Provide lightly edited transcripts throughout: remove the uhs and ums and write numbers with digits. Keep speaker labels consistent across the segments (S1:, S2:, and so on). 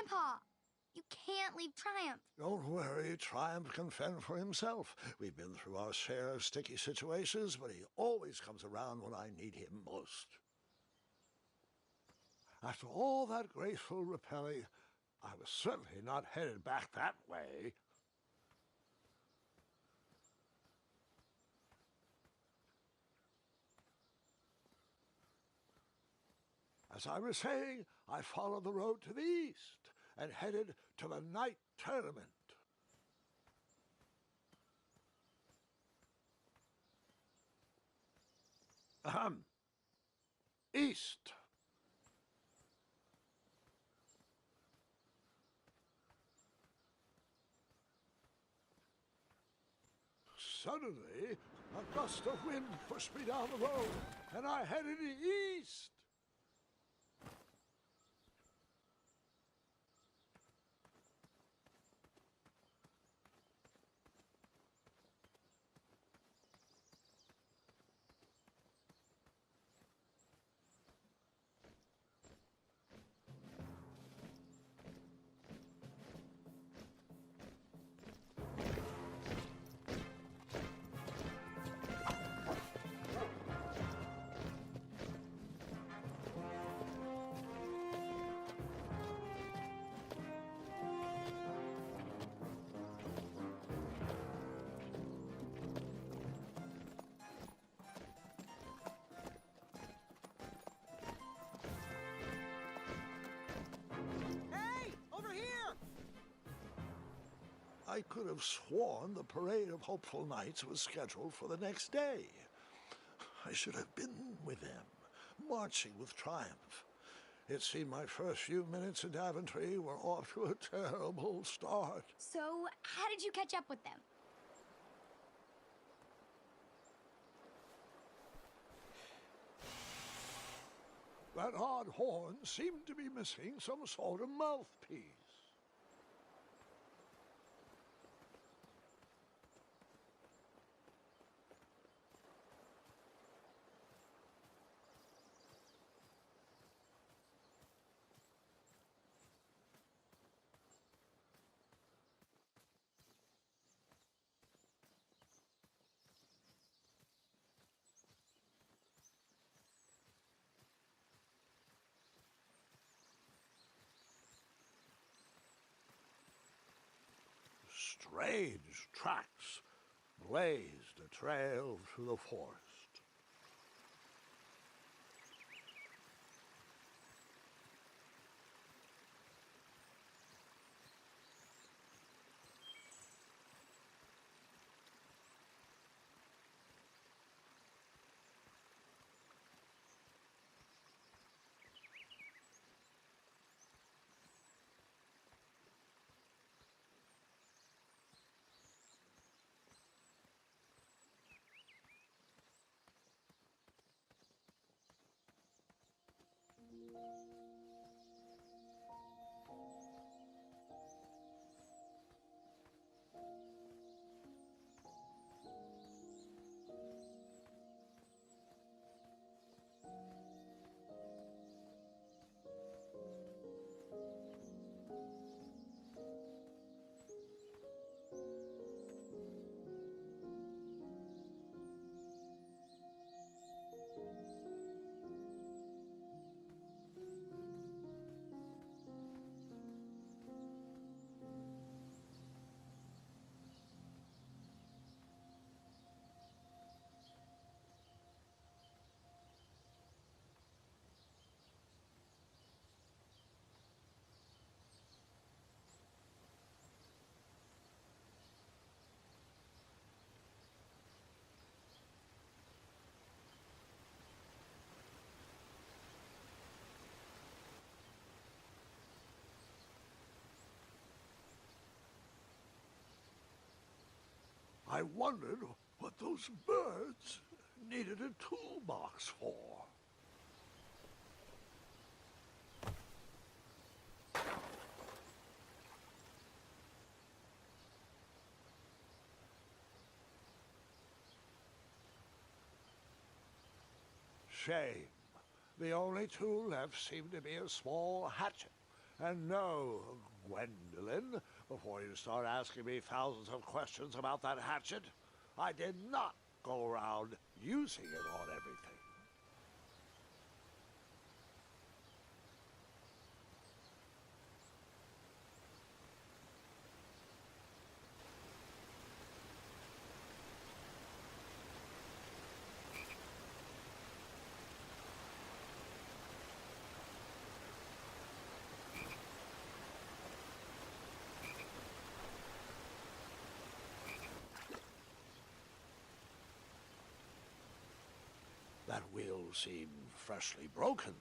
S1: Grandpa! You can't leave Triumph.
S2: Don't worry, Triumph can fend for himself. We've been through our share of sticky situations, but he always comes around when I need him most. After all that graceful repelling, I was certainly not headed back that way. As I was saying, I followed the road to the east and headed to the night tournament. East. Suddenly, a gust of wind pushed me down the road, and I headed east. I could have sworn the Parade of Hopeful Knights was scheduled for the next day. I should have been with them, marching with Triumph. It seemed my first few minutes in Daventry were off to a terrible start.
S1: So, how did you catch up with them?
S2: That odd horn seemed to be missing some sort of mouthpiece. Strange tracks blazed a trail through the forest. I wondered what those birds needed a toolbox for. Shame. The only tool left seemed to be a small hatchet, And no, Gwendolyn, before you start asking me thousands of questions about that hatchet, I did not go around using it on everything. That wheel seemed freshly broken.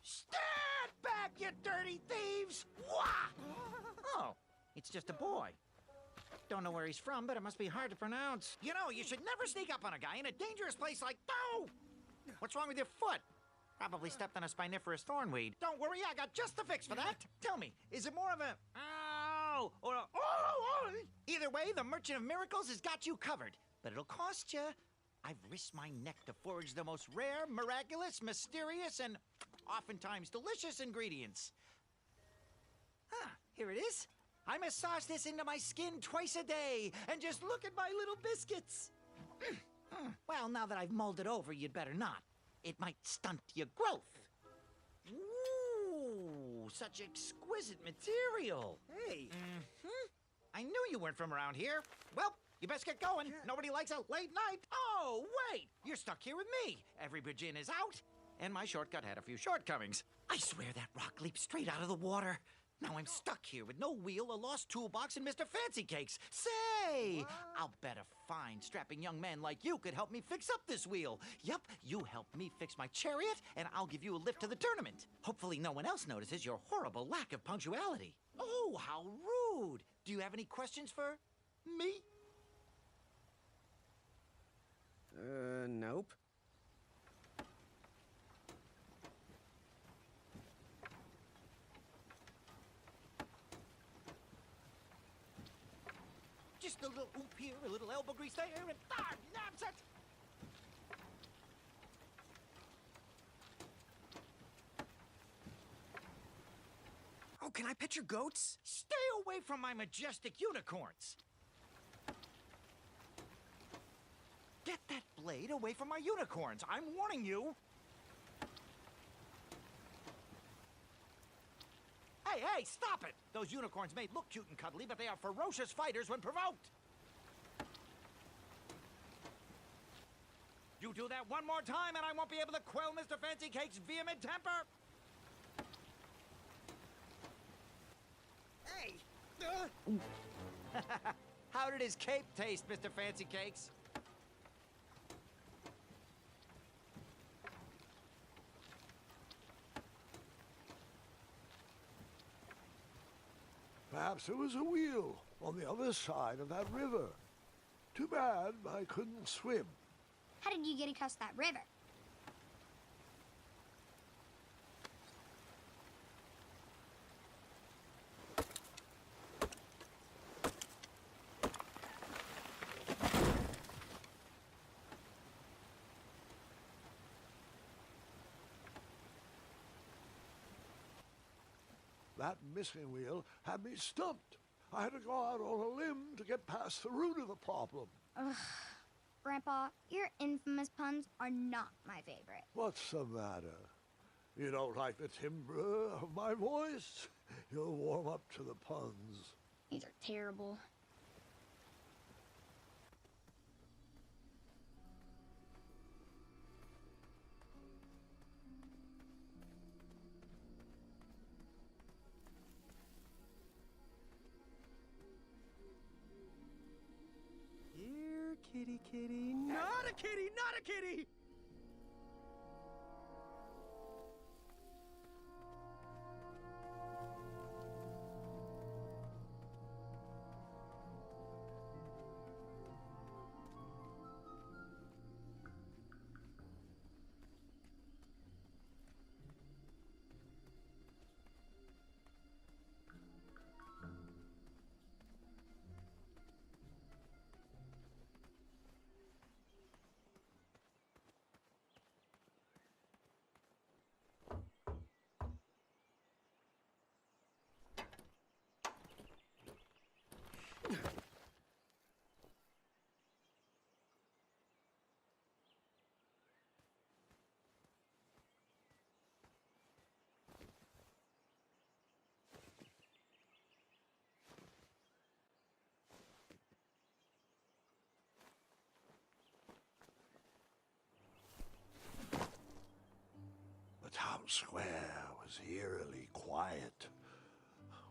S3: Stand back, you dirty thieves! Wah! Oh, it's just a boy. Don't know where he's from, but it must be hard to pronounce. You know, you should never sneak up on a guy in a dangerous place like... No! What's wrong with your foot? Probably stepped on a spiniferous thornweed. Don't worry, I got just the fix for that. Tell me, is it more of a... Ow! Or a... Oh! Either way, the Merchant of Miracles has got you covered. But it'll cost you. I've risked my neck to forage the most rare, miraculous, mysterious, and oftentimes delicious ingredients. Ah, here it is. I massage this into my skin twice a day, and just look at my little biscuits. Well, now that I've mulled it over, you'd better not. It might stunt your growth. Ooh, such exquisite material.
S4: Hey.
S3: I knew you weren't from around here. Well, you best get going. Nobody likes a late night. Oh, wait! You're stuck here with me. Every bridge in is out, and my shortcut had a few shortcomings. I swear that rock leaped straight out of the water. Now I'm stuck here with no wheel, a lost toolbox, and Mr. Fancy Cakes. Say, I'll bet a fine, strapping young man like you could help me fix up this wheel. Yep, you help me fix my chariot, and I'll give you a lift to the tournament. Hopefully no one else notices your horrible lack of punctuality. Oh, how rude. Do you have any questions for me?
S4: Nope.
S3: Just a little oop here, a little elbow grease there, and nabs it!
S4: Oh, can I pet your goats?
S3: Stay away from my majestic unicorns! Get that blade away from my unicorns! I'm warning you! Hey, stop it! Those unicorns may look cute and cuddly, but they are ferocious fighters when provoked! You do that one more time and I won't be able to quell Mr. Fancy Cake's vehement temper!
S4: Hey!
S3: How did his cape taste, Mr. Fancy Cakes?
S2: Perhaps there was a wheel on the other side of that river. Too bad I couldn't swim.
S1: How did you get across that river?
S2: That missing wheel had me stumped. I had to go out on a limb to get past the root of the problem.
S1: Ugh. Grandpa, your infamous puns are not my favorite.
S2: What's the matter? You don't like the timbre of my voice? You'll warm up to the puns.
S1: These are terrible.
S4: Here, kitty, kitty. Not a kitty, not a kitty!
S2: square was eerily quiet.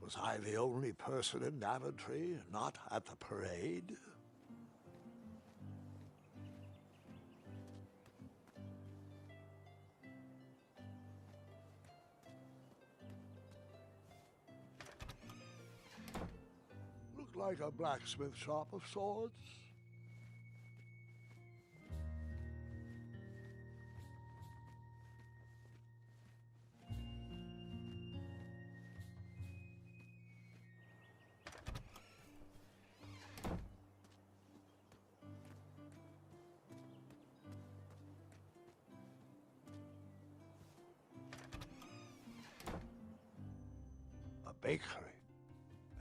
S2: Was I the only person in Daventry not at the parade? Looked like a blacksmith shop of sorts. Bakery,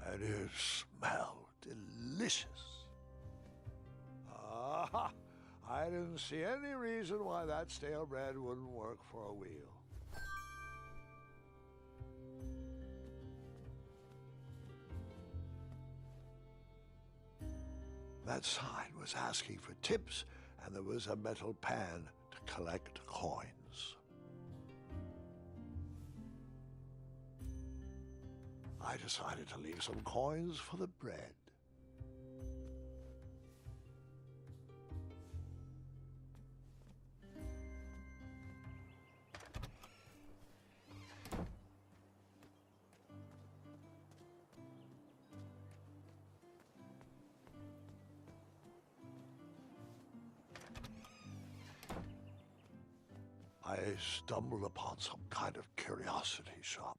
S2: and it smelled delicious. Ah, I didn't see any reason why that stale bread wouldn't work for a wheel. That sign was asking for tips, and there was a metal pan to collect coins. I decided to leave some coins for the bread. I stumbled upon some kind of curiosity shop.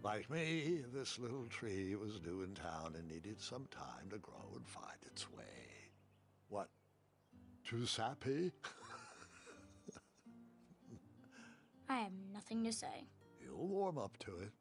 S2: Like me, this little tree was new in town and needed some time to grow and find its way. What? Too sappy?
S1: I have nothing to say.
S2: You'll warm up to it.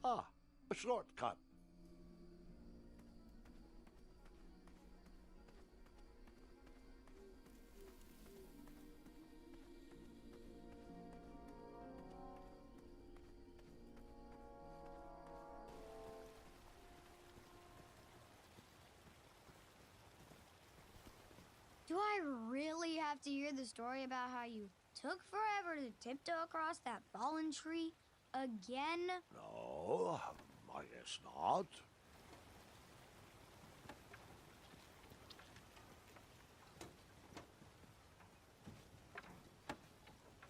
S2: Ah, a shortcut.
S1: Do I really have to hear the story about how you took forever to tiptoe across that fallen tree again?
S2: No, I guess not.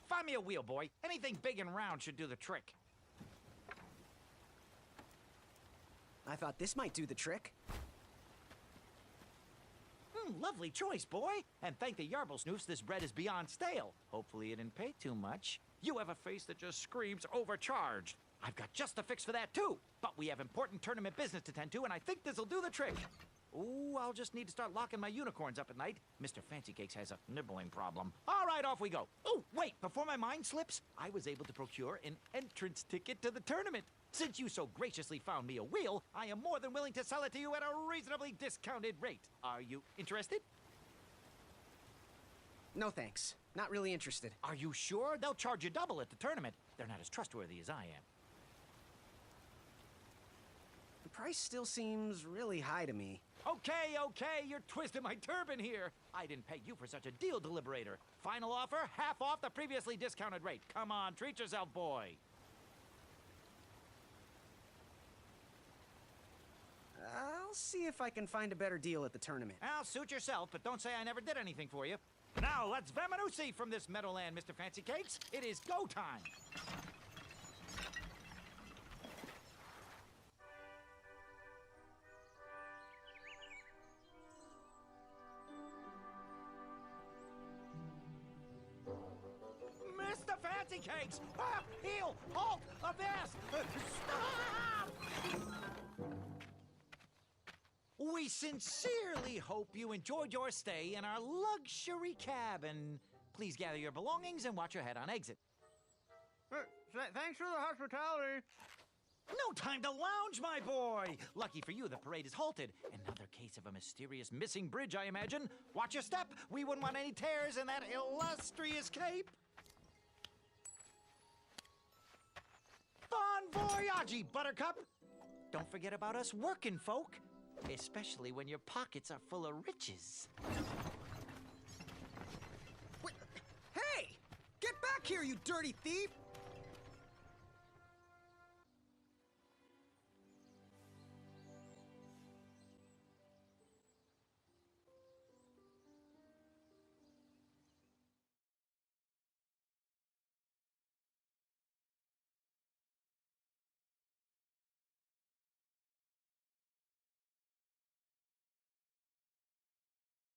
S3: Find me a wheel, boy. Anything big and round should do the trick.
S4: I thought this might do the trick.
S3: Lovely choice, boy. And thank the Yarble Snoofs, this bread is beyond stale. Hopefully it didn't pay too much. You have a face that just screams overcharged. I've got just the fix for that, too. But we have important tournament business to tend to, and I think this'll do the trick. Ooh, I'll just need to start locking my unicorns up at night. Mr. Fancy Cakes has a nibbling problem. All right, off we go. Oh, wait, before my mind slips, I was able to procure an entrance ticket to the tournament. Since you so graciously found me a wheel, I am more than willing to sell it to you at a reasonably discounted rate. Are you interested?
S4: No thanks. Not really interested.
S3: Are you sure? They'll charge you double at the tournament. They're not as trustworthy as I am.
S4: The price still seems really high to me.
S3: Okay, you're twisting my turban here. I didn't pay you for such a deal, Deliberator. Final offer, half off the previously discounted rate. Come on, treat yourself, boy.
S4: I'll if I can find a better deal at the tournament.
S3: I'll suit yourself, but don't say I never did anything for you. Now, let's Vamanusi from this Meadowland, Mr. Fancy Cakes. It is go time. Mr. Fancy Cakes! Ah, heel! Halt! Abyss! Stop! We sincerely hope you enjoyed your stay in our luxury cabin. Please gather your belongings and watch your head on exit.
S5: Thanks for the hospitality.
S3: No time to lounge, my boy! Lucky for you, the parade is halted. Another case of a mysterious missing bridge, I imagine. Watch your step. We wouldn't want any tears in that illustrious cape. Bon voyage, Buttercup! Don't forget about us working folk, especially when your pockets are full of riches.
S4: Wait, hey! Get back here, you dirty thief!